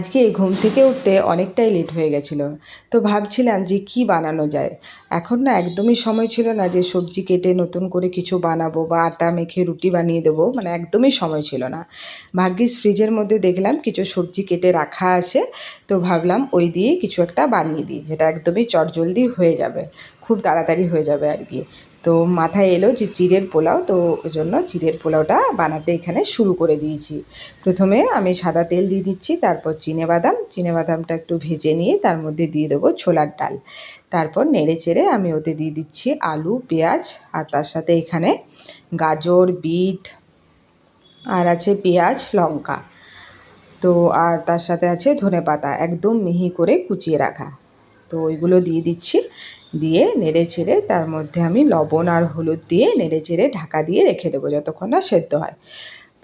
আজকে ঘুম থেকে উঠতে অনেকটাই লেট হয়ে গেছিলো, তো ভাবছিলাম যে কি বানানো যায়। এখন না একদমই সময় ছিল না যে সবজি কেটে নতুন করে কিছু বানাবো বা আটা মেখে রুটি বানিয়ে দেবো, মানে একদমই সময় ছিল না। ভাগ্যিস ফ্রিজের মধ্যে দেখলাম কিছু সবজি কেটে রাখা আছে, তো ভাবলাম ওই দিয়ে কিছু একটা বানিয়ে দিই, যেটা একদমই চটজলদি হয়ে যাবে, খুব তাড়াতাড়ি হয়ে যাবে আর কি। তো মাথায় এলো যে চিড়ের পোলাও, তো ওই জন্য চিড়ের পোলাওটা বানাতে এখানে শুরু করে দিয়েছি। প্রথমে আমি সাদা তেল দিয়ে দিচ্ছি, তারপর চিনেবাদামটা একটু ভেজে নিয়ে তার মধ্যে দিয়ে দেবো ছোলার ডাল। তারপর নেড়ে চেড়ে আমি ওতে দিয়ে দিচ্ছি আলু, পেঁয়াজ, আর তার সাথে এখানে গাজর, বিট, আর আছে পেঁয়াজ, লঙ্কা, তো আর তার সাথে আছে ধনেপাতা একদম মিহি করে কুচিয়ে রাখা। তো ওইগুলো দিয়ে দিচ্ছি, দিয়ে নেড়ে চেড়ে তার মধ্যে আমি লবণ আর হলুদ দিয়ে নেড়ে চেড়ে ঢাকা দিয়ে রেখে দেবো যতক্ষণ না সেদ্ধ হয়।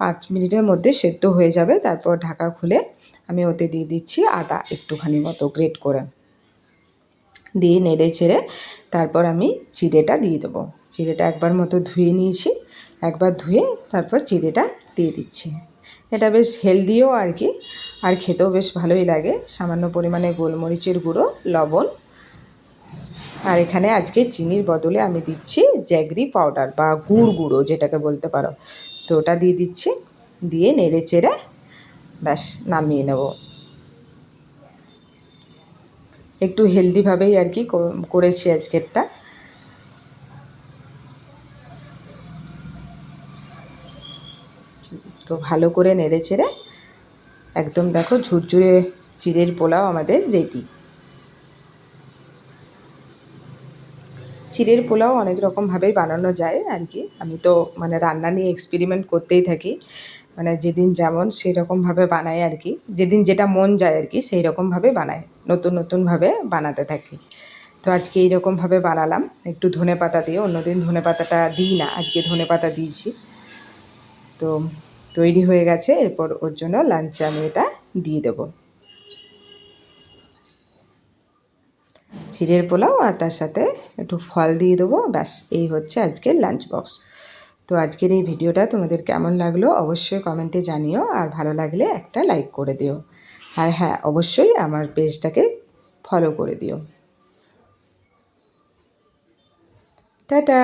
5 মিনিটের মধ্যে সেদ্ধ হয়ে যাবে। তারপর ঢাকা খুলে আমি ওতে দিয়ে দিচ্ছি আদা একটুখানি মতো গ্রেট করে, দিয়ে নেড়ে চেড়ে তারপর আমি চিড়েটা দিয়ে দেবো। চিড়েটা একবার মতো ধুয়ে নিয়েছি, একবার ধুয়ে তারপর চিড়েটা দিয়ে দিচ্ছি। এটা বেশ হেলদিও আর কি, আর খেতেও বেশ ভালোই লাগে। সামান্য পরিমাণে গোলমরিচের গুঁড়ো, লবণ, আর এখানে আজকে চিনির বদলে আমি দিচ্ছি জ্যাগরি পাউডার বা গুড় যেটাকে বলতে পারো, তো ওটা দিয়ে দিচ্ছি। দিয়ে নেড়ে চেড়ে ব্যাস নামিয়ে নেব। একটু হেলদিভাবেই আর কি করেছি আজকেরটা। তো ভালো করে নেড়ে চেড়ে একদম দেখো ঝুরঝুরে চিড়ের পোলাও আমাদের রেডি। চিড়ের পোলাও অনেক রকমভাবেই বানানো যায় আর কি। আমি তো মানে রান্না নিয়ে এক্সপেরিমেন্ট করতেই থাকি, মানে যেদিন যেমন সেই রকমভাবে বানাই আর কি, যেদিন যেটা মন যায় আর কি সেই রকমভাবে বানাই, নতুন নতুনভাবে বানাতে থাকি। তো আজকে এইরকমভাবে বানালাম একটু ধনেপাতা দিয়ে, অন্যদিন ধনেপাতাটা দিই না, আজকে ধনেপাতা দিয়েছি। তো তৈরি হয়ে গেছে, এরপর ওর জন্য লাঞ্চে আমি এটা দিয়ে দেবো, চিড়ের পোলাও, আর তার সাথে একটু ফল দিয়ে দেবো। ব্যাস এই হচ্ছে আজকের লাঞ্চ বক্স। তো আজকের এই ভিডিওটা তোমাদের কেমন লাগলো অবশ্যই কমেন্টে জানিও, আর ভালো লাগলে একটা লাইক করে দিও, আর হ্যাঁ অবশ্যই আমার পেজটাকে ফলো করে দিও। টাটা।